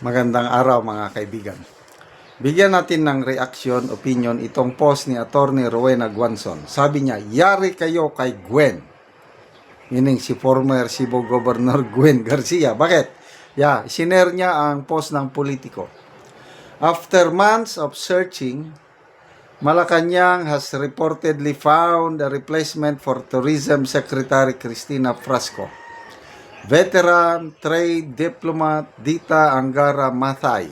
Magandang araw mga kaibigan. Bigyan natin ng reaction, opinion itong post ni Attorney Rowena Guanzon. Sabi niya, yari kayo kay Gwen. Meaning si former Cebu Governor Gwen Garcia. Bakit? Sinare niya ang post ng politiko. After months of searching, Malacanang has reportedly found a replacement for Tourism Secretary Cristina Frasco. Veteran trade diplomat Dita Angara Mathay,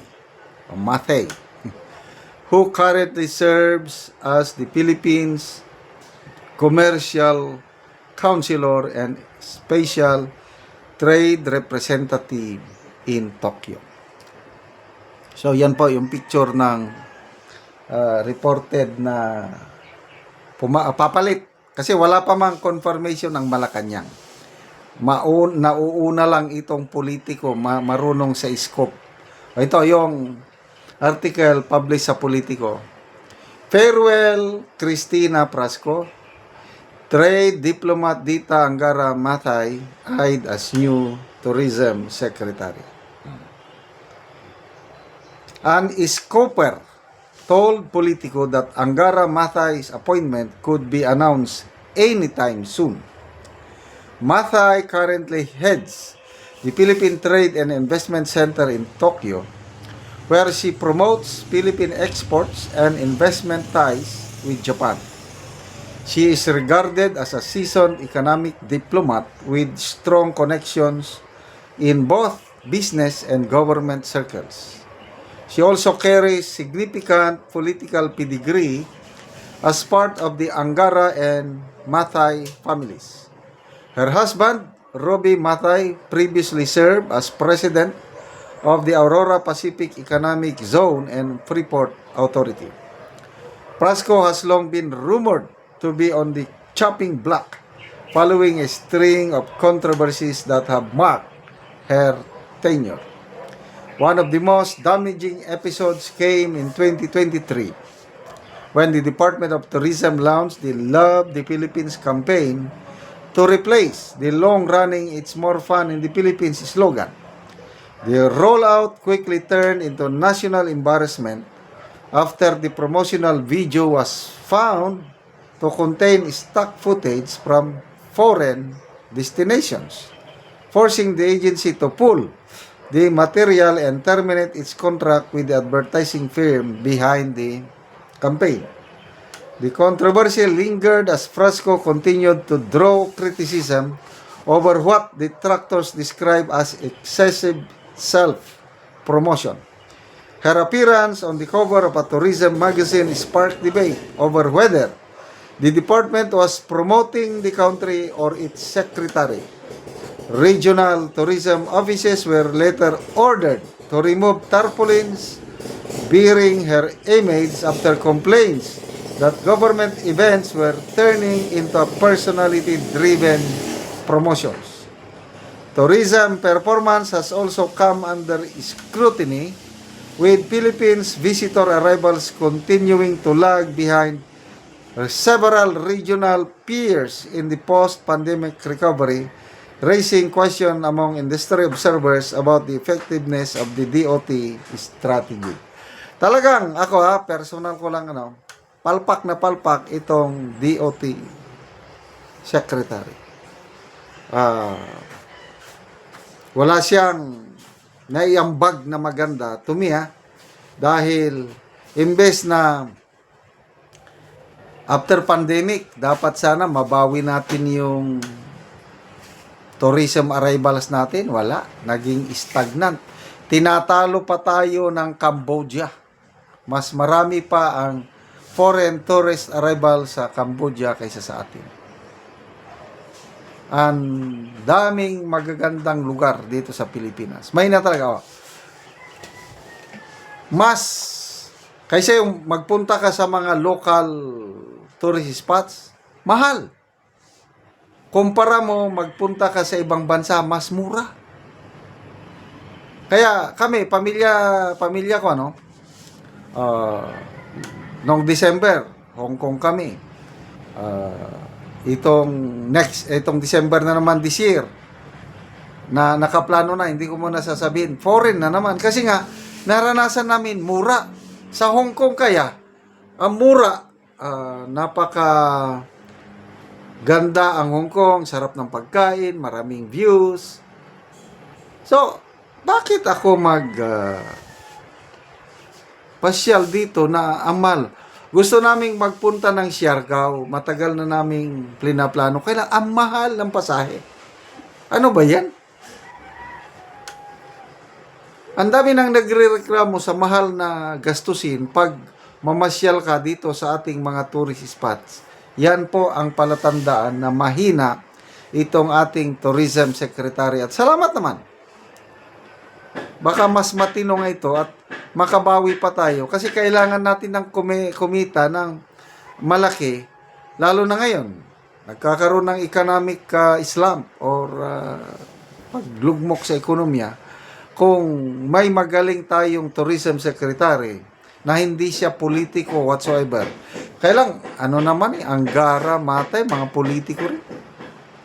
who currently serves as the Philippines Commercial Counselor and Special Trade Representative in Tokyo. So yan po yung picture ng reported na papalit kasi wala pa mang confirmation ng Malacanang. Nauuna lang itong politiko marunong sa scope. Ito yung article published sa Politico. Farewell Cristina Frasco, Trade Diplomat Dita Angara Mathay hired as new Tourism Secretary. An scooper told Politico that Angara Mathay's appointment could be announced anytime soon. Mathay currently heads the Philippine Trade and Investment Center in Tokyo, where she promotes Philippine exports and investment ties with Japan. She is regarded as a seasoned economic diplomat with strong connections in both business and government circles. She also carries significant political pedigree as part of the Angara and Mathay families. Her husband, Roby Mathay, previously served as president of the Aurora Pacific Economic Zone and Freeport Authority. Frasco has long been rumored to be on the chopping block following a string of controversies that have marked her tenure. One of the most damaging episodes came in 2023 when the Department of Tourism launched the Love the Philippines campaign to replace the long-running It's More Fun in the Philippines slogan. The rollout quickly turned into national embarrassment after the promotional video was found to contain stock footage from foreign destinations, forcing the agency to pull the material and terminate its contract with the advertising firm behind the campaign. The controversy lingered as Frasco continued to draw criticism over what detractors describe as excessive self-promotion. Her appearance on the cover of a tourism magazine sparked debate over whether the department was promoting the country or its secretary. Regional tourism offices were later ordered to remove tarpaulins bearing her image after complaints that government events were turning into personality-driven promotions. Tourism performance has also come under scrutiny, with Philippines visitor arrivals continuing to lag behind several regional peers in the post-pandemic recovery, raising question among industry observers about the effectiveness of the DOT strategy. Talagang ako personal ko lang palpak na palpak itong DOT secretary. Wala siyang naiambag na maganda to me dahil imbes na after pandemic dapat sana mabawi natin yung tourism arrivals natin, wala, naging stagnant. Tinatalo pa tayo ng Cambodia. Mas marami pa ang foreign tourist arrival sa Cambodia kaysa sa atin. Ang daming magagandang lugar dito sa Pilipinas. May na talaga. Mas kaysa yung magpunta ka sa mga local tourist spots, mahal. Kumpara mo magpunta ka sa ibang bansa, mas mura. Kaya kami, pamilya ko noong December, Hong Kong kami. Itong December na naman this year, na nakaplano na, hindi ko muna sasabihin. Foreign na naman. Kasi nga, naranasan namin mura. Sa Hong Kong kaya, ang mura, napaka ganda ang Hong Kong, sarap ng pagkain, maraming views. So, bakit ako pasyal dito na amal? Gusto naming magpunta ng Siargao, matagal na naming plano. Kailan ang mahal ng pasahe. Ano ba yan? Ang dami nang nagrereklamo sa mahal na gastusin pag mamasyal ka dito sa ating mga tourist spots. Yan po ang palatandaan na mahina itong ating tourism secretary. At salamat naman. Baka mas matino nga ito at makabawi pa tayo. Kasi kailangan natin ng kumita ng malaki. Lalo na ngayon. Nagkakaroon ng economic slump or paglugmok sa ekonomiya. Kung may magaling tayong tourism secretary na hindi siya politiko whatsoever. Kailang, naman Anggara, Matay, mga politiko rin.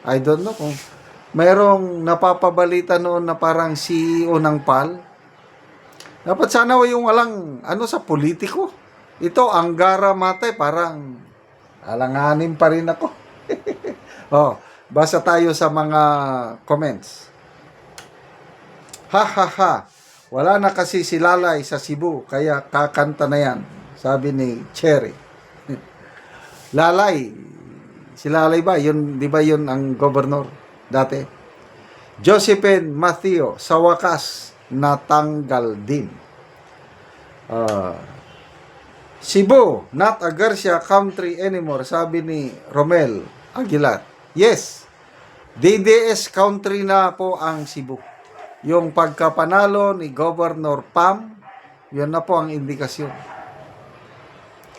I don't know kung mayroong napapabalita noon na parang CEO ng PAL. Dapat sana yung walang, sa politiko. Ito, Anggara, Matay, parang alanganin pa rin ako. Basa tayo sa mga comments. Ha ha ha. Wala na kasi si Lalay sa Cebu, kaya kakanta na yan. Sabi ni Cherry. Lalay. Si Lalay ba? Yun, di ba yun ang gobernador dati? Josephine Mateo, sa wakas, natanggal din. Cebu, not a Garcia country anymore, sabi ni Romel Aguilar. Yes, DDS country na po ang Cebu. Yung pagkapanalo ni Governor Pam, yun na po ang indikasyon.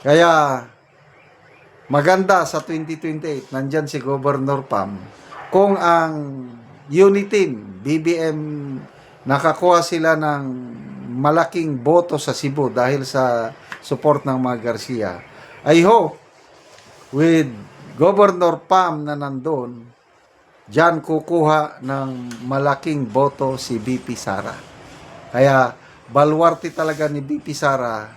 Kaya, maganda sa 2028, nandyan si Governor Pam. Kung ang Unitin, BBM, nakakuha sila ng malaking boto sa Cebu dahil sa support ng mga Garcia, I hope, with Governor Pam na nandun, diyan kukuha ng malaking boto si BP Sara. Kaya, balwarte talaga ni BP Sara,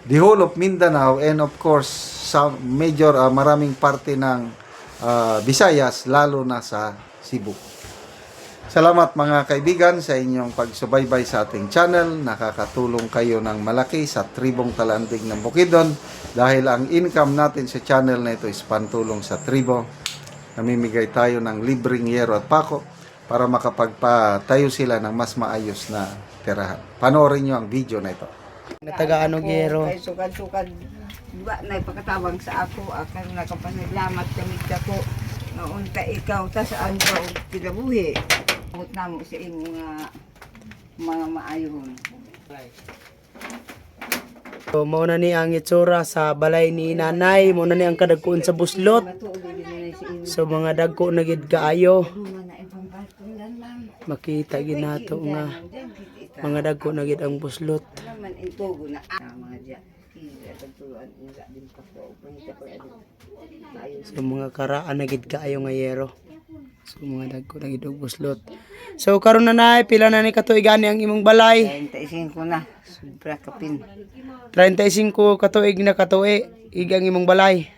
the whole of Mindanao, and of course, sa major, maraming parte ng Visayas, lalo na sa Cebu. Salamat mga kaibigan sa inyong pagsubaybay sa ating channel. Nakakatulong kayo ng malaki sa tribong Talanding ng Bukidnon dahil ang income natin sa channel na ito is pantulong sa tribo. Namimigay tayo ng libreng yero at pako para makapagpatayo sila ng mas maayos na tirahan. Panoorin nyo ang video na ito. Natagaan og yero. Kay sukad-sukad ba na pagkatawag sa ako akan nakapasalamat kami ko naunta ikaw ta saan ka og kinabuhi. Amot namo sa imong mga maayon. So, mao na ni ang itsura sa balay ni nanay, mao na ni ang kadagkuon sa buslot. So mga dagko na gid kaayo. Makita gid nato nga mga dagko na gid ang buslot. Naman intugo na mga diya. Din pa ko So mga karaan na gid kaayo nga yero. So mga dagko na gid og buslot. So karon na nay pila na ni katuig gani ang imong balay? 35 na. Sobra kapin. 35 katuig na katuig igang imong balay.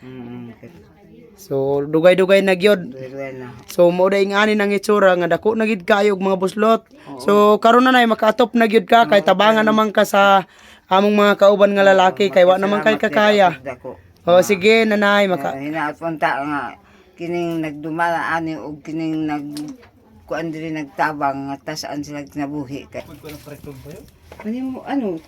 So dugay-dugay na gyud. So mao day ngani nang itsura nga dako na gid kayo og mga buslot. So karon na nay makaatop na gyud ka kay tabangan naman ka sa among mga kauban nga lalaki kay wa naman kay kakaya. O sige nanay hinaot punta nga kining nagdumala ani og kining kuan diri nagtabang nga tasaan sila kinabuhi kay. Ano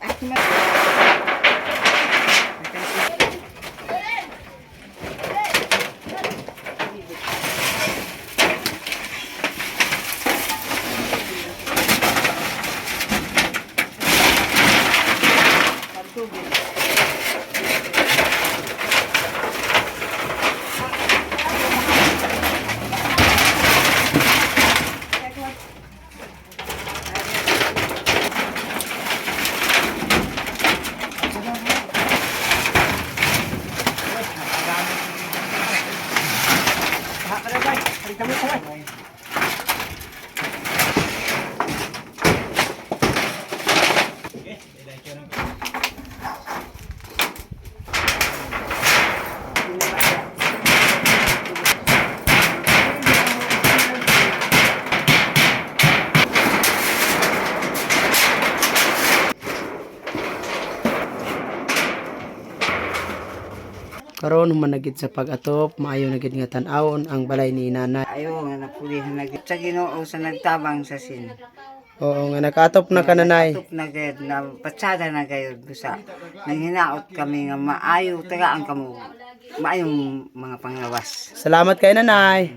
Karon human na gid sa pag-atop, maayo na gid nga tan-awon ang balay ni nanay. Ayo nga napulihan na gid sa Ginoo sa nagtabang sa sin. Oo nga nakatop na ka nanay. Tuk na gid na patsada na gayud busa. Nanghinaot kami nga maayo tagaan kamo. Maayong mga panglawas. Salamat kay nanay.